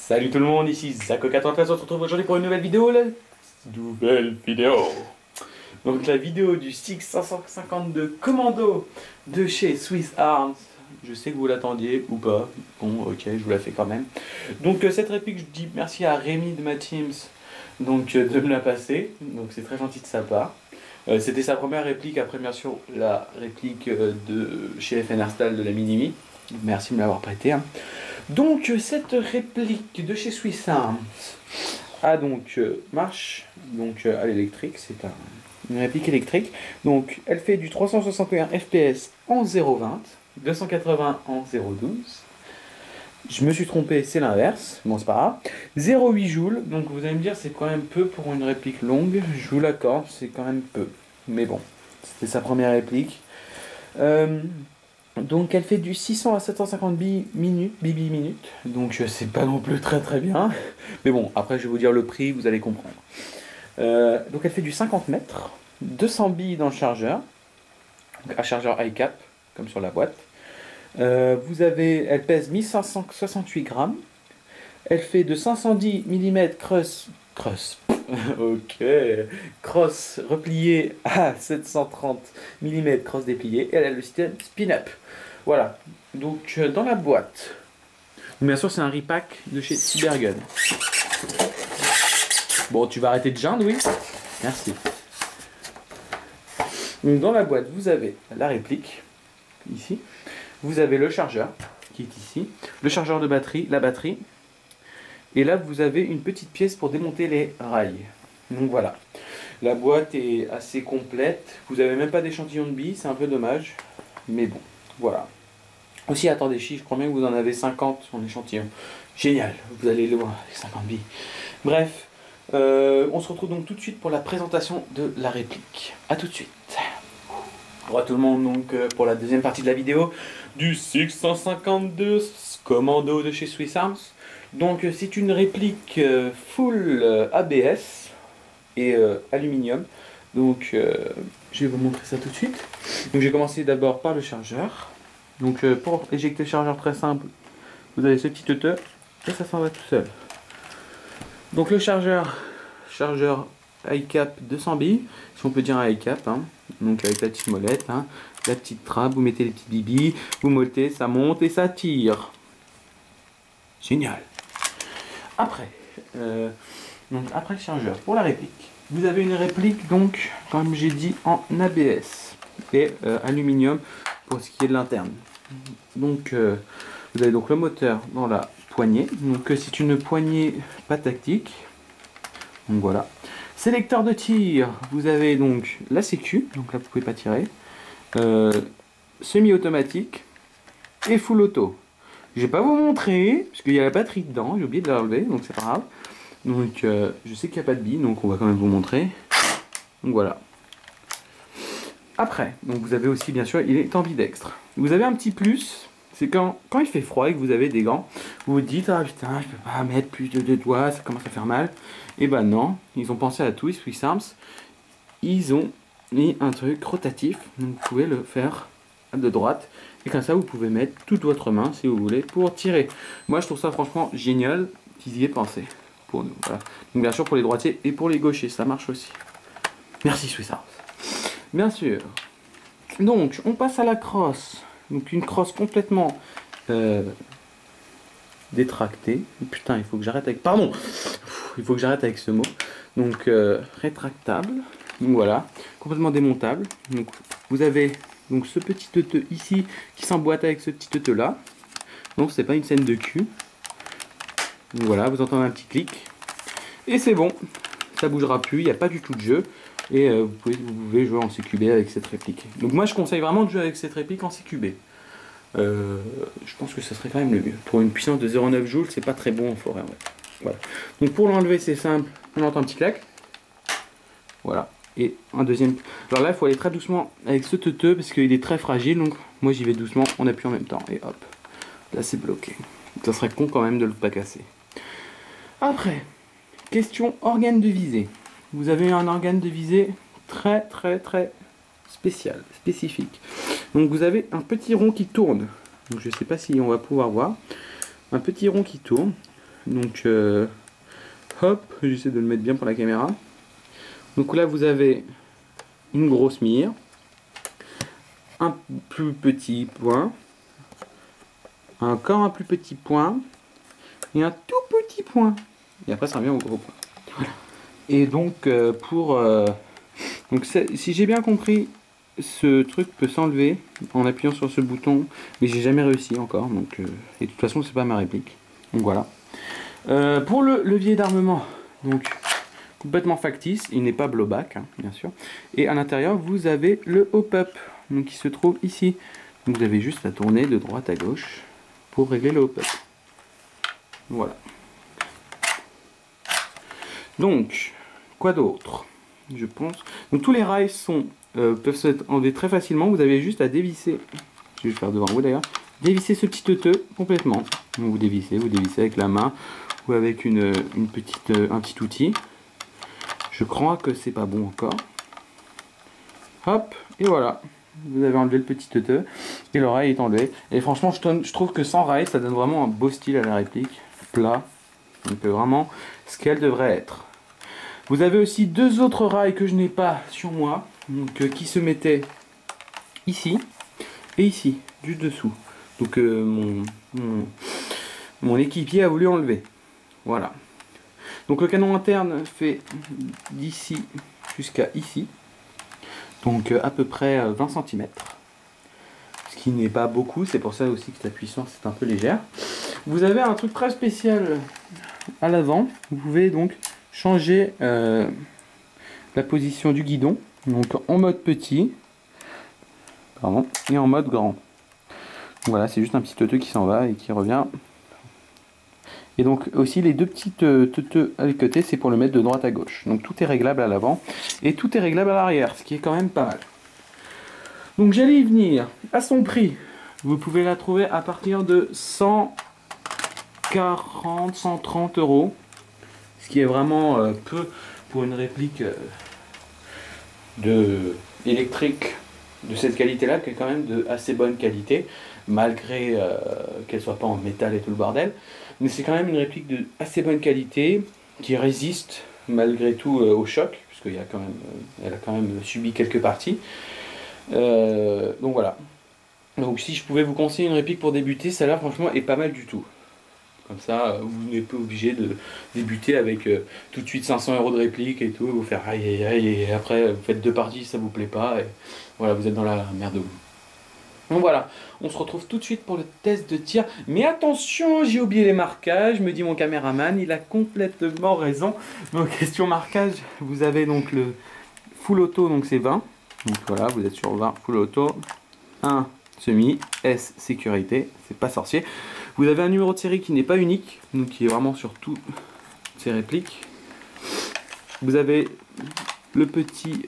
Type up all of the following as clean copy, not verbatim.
Salut tout le monde, ici Zako93, on se retrouve aujourd'hui pour une nouvelle vidéo. Donc la vidéo du SIG 552 Commando de chez Swiss Arms. Je sais que vous l'attendiez ou pas. Bon, ok, je vous la fais quand même. Donc cette réplique, je dis merci à Rémi de ma Teams de me la passer. Donc c'est très gentil de sa part. C'était sa première réplique, après bien sûr la réplique de chez FN Arstal de la Minimi. Merci de me l'avoir prêté. Hein. Donc cette réplique de chez Swiss Arms a marche à l'électrique, une réplique électrique. Donc elle fait du 361 fps en 0,20, 280 en 0,12. Je me suis trompé, c'est l'inverse, bon c'est pas grave. 0,8 joules, donc vous allez me dire c'est quand même peu pour une réplique longue, je vous l'accorde, c'est quand même peu. Mais bon, c'était sa première réplique. Donc elle fait du 600 à 750 minutes, donc c'est pas non plus très bien. Mais bon, après je vais vous dire le prix, vous allez comprendre. Donc elle fait du 50 mètres, 200 billes dans le chargeur, donc un chargeur iCap, comme sur la boîte. Elle pèse 1568 grammes, elle fait de 510 mm cross replié à 730 mm cross déplié, et elle a le système spin-up. Voilà, donc dans la boîte, bien sûr c'est un repack de chez Cybergun. Bon, tu vas arrêter de geindre, oui? Merci. Donc dans la boîte, vous avez la réplique, ici. Vous avez le chargeur, qui est ici. Le chargeur de batterie, la batterie. Et là, vous avez une petite pièce pour démonter les rails. Donc voilà. La boîte est assez complète. Vous n'avez même pas d'échantillon de billes, c'est un peu dommage. Mais bon, voilà. Aussi, attendez, je crois bien que vous en avez 50 en échantillon. Génial, vous allez le voir, les 50 billes. Bref, on se retrouve donc tout de suite pour la présentation de la réplique. A tout de suite. Bonjour à tout le monde, donc pour la deuxième partie de la vidéo du 652 Commando de chez Swiss Arms. Donc c'est une réplique full ABS et aluminium. Donc je vais vous montrer ça tout de suite. Donc j'ai commencé d'abord par le chargeur. Donc pour éjecter le chargeur, très simple, vous avez ce petit tuteur et ça s'en va tout seul. Donc le chargeur iCap 200 billes, si on peut dire un iCap, hein. Donc avec la petite molette, hein, la petite trappe, vous mettez les petits bibis, vous montez, ça monte et ça tire. Génial. Après le chargeur, pour la réplique, vous avez une réplique donc, comme j'ai dit, en ABS et aluminium pour ce qui est de l'interne. Donc vous avez donc le moteur dans la poignée, donc c'est une poignée pas tactique. Donc voilà. Sélecteur de tir, vous avez donc la sécu, donc là vous pouvez pas tirer, semi-automatique et full auto. Je vais pas vous montrer, parce qu'il y a la batterie dedans, j'ai oublié de la relever, donc c'est pas grave. Donc je sais qu'il n'y a pas de billes, donc on va quand même vous montrer. Donc voilà. Après, donc vous avez aussi bien sûr, il est ambidextre. Vous avez un petit plus, c'est quand il fait froid et que vous avez des gants, vous vous dites ah putain je peux pas mettre plus de 2 doigts, ça commence à faire mal. Et ben non, ils ont pensé à tout, Swiss Arms. Ils ont mis un truc rotatif, donc vous pouvez le faire de droite. Et comme ça vous pouvez mettre toute votre main si vous voulez pour tirer. Moi je trouve ça franchement génial qu'ils y aient pensé pour nous. Voilà. Donc bien sûr pour les droitiers et pour les gauchers, ça marche aussi. Merci Swiss Arms. Bien sûr. Donc on passe à la crosse. Donc une crosse complètement détractée. Putain, il faut que j'arrête avec... Pardon. Il faut que j'arrête avec ce mot. Donc rétractable. Donc voilà, complètement démontable. Donc vous avez donc ce petit teuteux ici qui s'emboîte avec ce petit teuteux là. Donc c'est pas une scène de cul. Donc voilà, vous entendez un petit clic. Et c'est bon. Ça bougera plus, il n'y a pas du tout de jeu. Et vous pouvez jouer en CQB avec cette réplique. Donc moi je conseille vraiment de jouer avec cette réplique en CQB. Je pense que ça serait quand même le mieux. Pour une puissance de 0,9 joules, c'est pas très bon en forêt. Ouais. Voilà. Donc pour l'enlever c'est simple, on entend un petit clac. Voilà. Et un deuxième. Alors là il faut aller très doucement avec ce teuteux parce qu'il est très fragile. Donc moi j'y vais doucement, on appuie en même temps. Et hop. Là c'est bloqué. Ça serait con quand même de le pas casser. Après, question organe de visée. Vous avez un organe de visée très spécial, spécifique. Donc vous avez un petit rond qui tourne. Donc je ne sais pas si on va pouvoir voir. Un petit rond qui tourne. Donc hop, j'essaie de le mettre bien pour la caméra. Donc là vous avez une grosse mire, un plus petit point, encore un plus petit point et un tout petit point. Et après ça revient au gros point. Voilà. Et donc donc si j'ai bien compris, ce truc peut s'enlever en appuyant sur ce bouton, mais j'ai jamais réussi encore. Donc et de toute façon c'est pas ma réplique. Donc voilà. Pour le levier d'armement, donc complètement factice, il n'est pas blowback, hein, bien sûr. Et à l'intérieur, vous avez le hop-up, donc qui se trouve ici. Donc vous avez juste à tourner de droite à gauche pour régler le hop-up. Voilà. Donc, quoi d'autre? Je pense. Donc tous les rails peuvent être enlevés très facilement. Vous avez juste à dévisser. Je vais le faire devant vous d'ailleurs. Dévisser ce petit teuteux complètement. Donc vous dévissez avec la main ou avec un petit outil. Je crois que c'est pas bon encore. Hop, et voilà. Vous avez enlevé le petit teuteux et le rail est enlevé. Et franchement, je trouve que sans rail, ça donne vraiment un beau style à la réplique. Plat. Donc vraiment ce qu'elle devrait être. Vous avez aussi deux autres rails que je n'ai pas sur moi. Donc qui se mettaient ici et ici, juste dessous. Donc mon équipier a voulu enlever. Voilà. Donc le canon interne fait d'ici jusqu'à ici. Donc à peu près 20 cm. Ce qui n'est pas beaucoup, c'est pour ça aussi que la puissance est un peu légère. Vous avez un truc très spécial à l'avant. Vous pouvez donc changer la position du guidon. Donc en mode petit, pardon, et en mode grand. Voilà, c'est juste un petit teuteux qui s'en va et qui revient. Et donc aussi les deux petites teuteux à côté, c'est pour le mettre de droite à gauche. Donc tout est réglable à l'avant et tout est réglable à l'arrière, ce qui est quand même pas mal. Donc j'allais y venir. À son prix, vous pouvez la trouver à partir de 140, 130 €. Ce qui est vraiment peu pour une réplique électrique de cette qualité-là, qui est quand même de assez bonne qualité, malgré qu'elle soit pas en métal et tout le bordel. Mais c'est quand même une réplique de assez bonne qualité, qui résiste malgré tout au choc, puisqu'elle a quand même subi quelques parties. Donc voilà. Donc si je pouvais vous conseiller une réplique pour débuter, celle-là franchement est pas mal du tout. Comme ça, vous n'êtes pas obligé de débuter avec tout de suite 500 € de réplique et tout, vous faire aïe aïe aïe, et après vous faites deux parties, ça vous plaît pas, et voilà, vous êtes dans la merde. Donc voilà, on se retrouve tout de suite pour le test de tir. Mais attention, j'ai oublié les marquages, me dit mon caméraman, il a complètement raison. Donc question marquage, vous avez donc le full auto, donc c'est 20. Donc voilà, vous êtes sur 20 full auto. 1 semi, S sécurité, c'est pas sorcier. Vous avez un numéro de série qui n'est pas unique, donc qui est vraiment sur toutes ces répliques. Vous avez le petit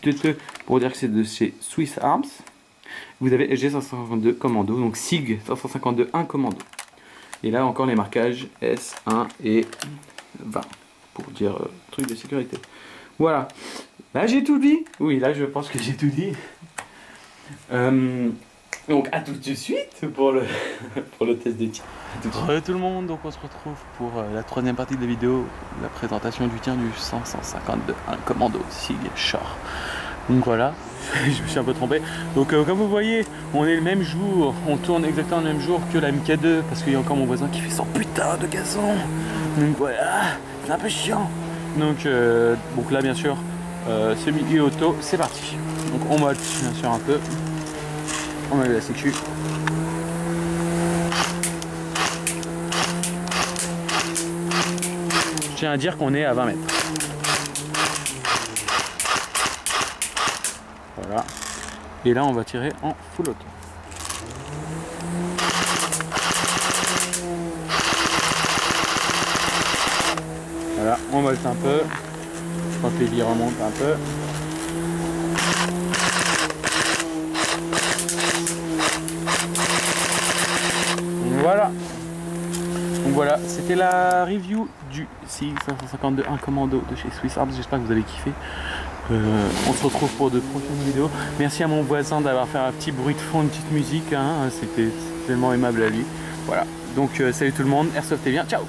teuteux pour dire que c'est de chez Swiss Arms. Vous avez G552 Commando, donc SIG 552 1 Commando. Et là encore les marquages S1 et 20 pour dire truc de sécurité. Voilà. Là j'ai tout dit. Oui, là je pense que j'ai tout dit. Donc à tout de suite pour le test de tir. Salut tout le monde, donc on se retrouve pour la troisième partie de la vidéo, la présentation du tir du 152 1 Commando SIG Shore. Donc voilà, je me suis un peu trompé. Donc comme vous voyez, on est le même jour, on tourne exactement le même jour que la MK2 parce qu'il y a encore mon voisin qui fait son putain de gazon. Donc voilà, c'est un peu chiant. Donc là bien sûr, semi et auto, c'est parti. Donc on mode bien sûr un peu. On met la sécu. Je tiens à dire qu'on est à 20 mètres. Voilà. Et là on va tirer en full auto. Voilà, on volte un peu. Quand les billes remontent un peu. Voilà. Donc voilà, c'était la review du SIG 552 1 Commando de chez Swiss Arms. J'espère que vous avez kiffé. On se retrouve pour de prochaines vidéos. Merci à mon voisin d'avoir fait un petit bruit de fond, une petite musique, hein. C'était tellement aimable à lui. Voilà, donc salut tout le monde, Airsoft est bien, ciao.